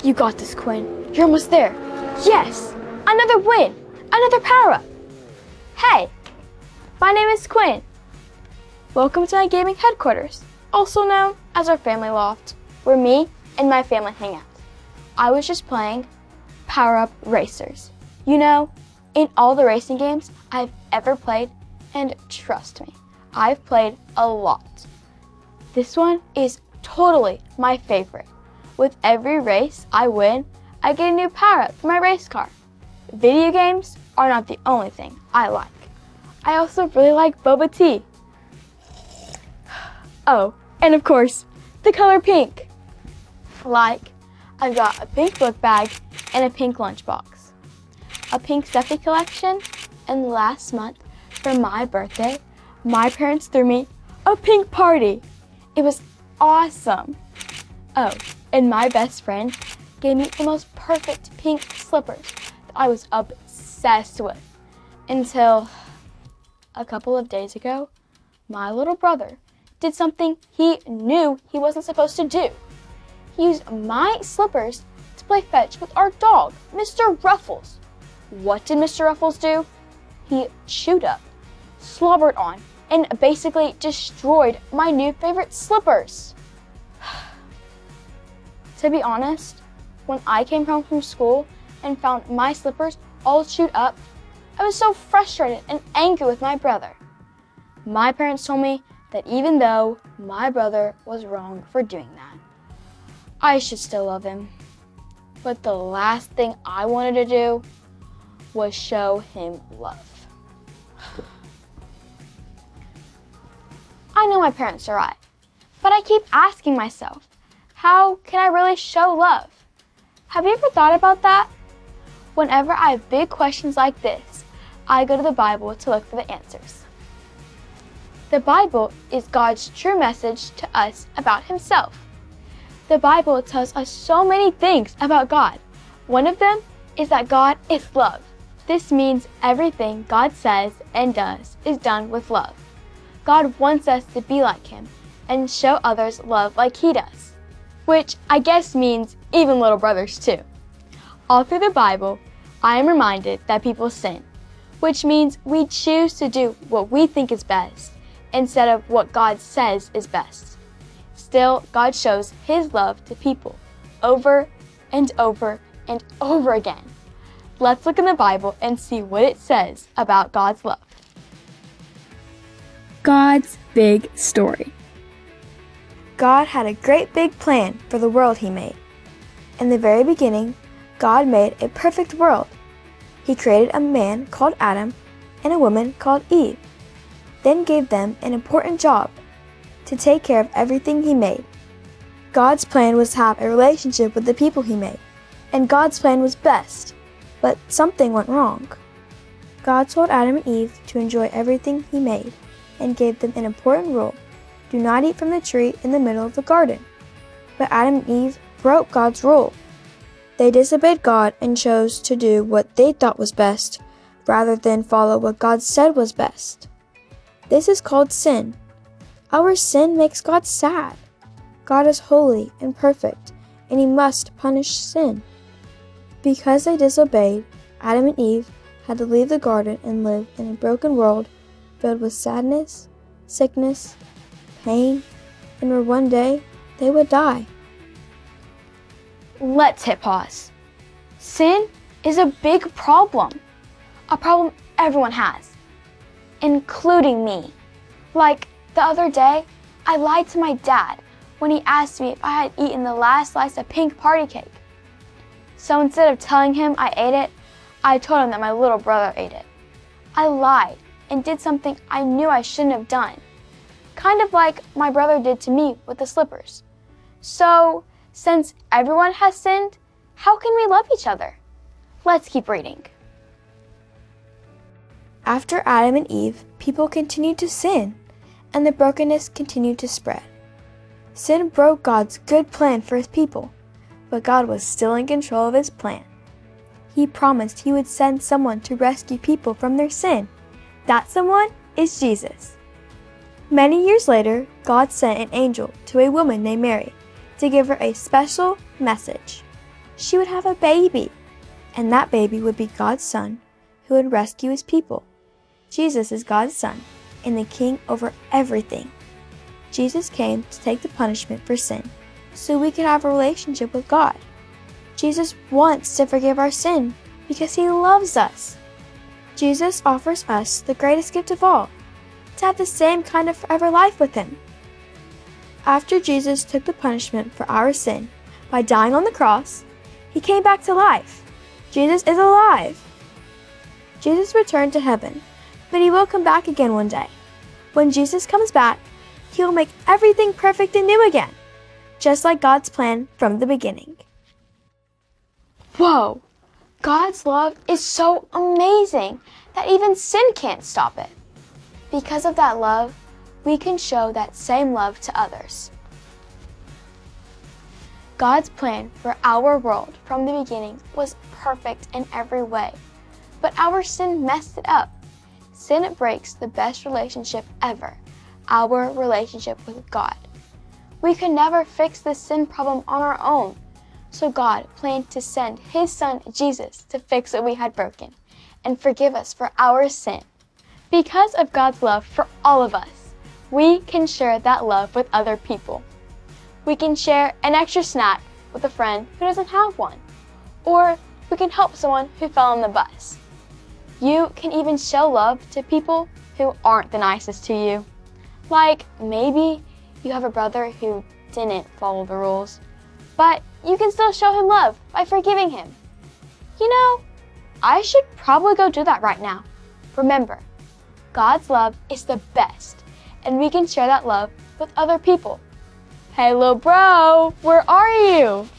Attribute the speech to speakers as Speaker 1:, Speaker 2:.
Speaker 1: You got this, Quinn. You're almost there. Yes! Another win! Another power-up! Hey! My name is Quinn. Welcome to my gaming headquarters, also known as our family loft, where me and my family hang out. I was just playing Power-Up Racers. You know, in all the racing games I've ever played, and trust me, I've played a lot. This one is totally my favorite. With every race I win, I get a new power-up for my race car. Video games are not the only thing I like. I also really like boba tea. Oh, and of course, the color pink. Like, I've got a pink book bag and a pink lunchbox, a pink stuffy collection, and last month, for my birthday, my parents threw me a pink party. It was awesome. Oh, and my best friend gave me the most perfect pink slippers that I was obsessed with until a couple of days ago, my little brother did something he knew he wasn't supposed to do. He used my slippers to play fetch with our dog, Mr. Ruffles. What did Mr. Ruffles do? He chewed up, slobbered on, and basically destroyed my new favorite slippers. To be honest, when I came home from school and found my slippers all chewed up, I was so frustrated and angry with my brother. My parents told me that even though my brother was wrong for doing that, I should still love him. But the last thing I wanted to do was show him love. I know my parents are right, but I keep asking myself, how can I really show love? Have you ever thought about that? Whenever I have big questions like this, I go to the Bible to look for the answers. The Bible is God's true message to us about Himself. The Bible tells us so many things about God. One of them is that God is love. This means everything God says and does is done with love. God wants us to be like Him and show others love like He does, which I guess means even little brothers too. All through the Bible, I am reminded that people sin, which means we choose to do what we think is best instead of what God says is best. Still, God shows His love to people over and over and over again. Let's look in the Bible and see what it says about God's love. God's big story. God had a great big plan for the world He made. In the very beginning, God made a perfect world. He created a man called Adam and a woman called Eve, then gave them an important job to take care of everything He made. God's plan was to have a relationship with the people He made, and God's plan was best, but something went wrong. God told Adam and Eve to enjoy everything He made and gave them an important rule: do not eat from the tree in the middle of the garden. But Adam and Eve broke God's rule. They disobeyed God and chose to do what they thought was best, rather than follow what God said was best. This is called sin. Our sin makes God sad. God is holy and perfect, and He must punish sin. Because they disobeyed, Adam and Eve had to leave the garden and live in a broken world filled with sadness, sickness, pain, and where one day they would die. Let's hit pause. Sin is a big problem. A problem everyone has, including me. Like the other day, I lied to my dad when he asked me if I had eaten the last slice of pink party cake. So instead of telling him I ate it, I told him that my little brother ate it. I lied and did something I knew I shouldn't have done. Kind of like my brother did to me with the slippers. So, since everyone has sinned, how can we love each other? Let's keep reading. After Adam and Eve, people continued to sin, and the brokenness continued to spread. Sin broke God's good plan for His people, but God was still in control of His plan. He promised He would send someone to rescue people from their sin. That someone is Jesus. Many years later, God sent an angel to a woman named Mary to give her a special message. she would have a baby, and that baby would be God's son who would rescue his people. Jesus is God's son and the king over everything. Jesus came to take the punishment for sin so we could have a relationship with God. Jesus wants to forgive our sin because he loves us. Jesus offers us the greatest gift of all, to have the same kind of forever life with him. After Jesus took the punishment for our sin by dying on the cross, he came back to life. Jesus is alive. Jesus returned to heaven, but he will come back again one day. When Jesus comes back, he will make everything perfect and new again, just like God's plan from the beginning. Whoa! God's love is so amazing that even sin can't stop it. Because of that love, we can show that same love to others. God's plan for our world from the beginning was perfect in every way, but our sin messed it up. Sin breaks the best relationship ever, our relationship with God. We could never fix the sin problem on our own, so God planned to send his son Jesus to fix what we had broken and forgive us for our sin. Because of God's love for all of us, we can share that love with other people. We can share an extra snack with a friend who doesn't have one, or we can help someone who fell on the bus. You can even show love to people who aren't the nicest to you. Like maybe you have a brother who didn't follow the rules, but you can still show him love by forgiving him. You know, I should probably go do that right now. Remember, God's love is the best, and we can share that love with other people. Hey, little bro, where are you?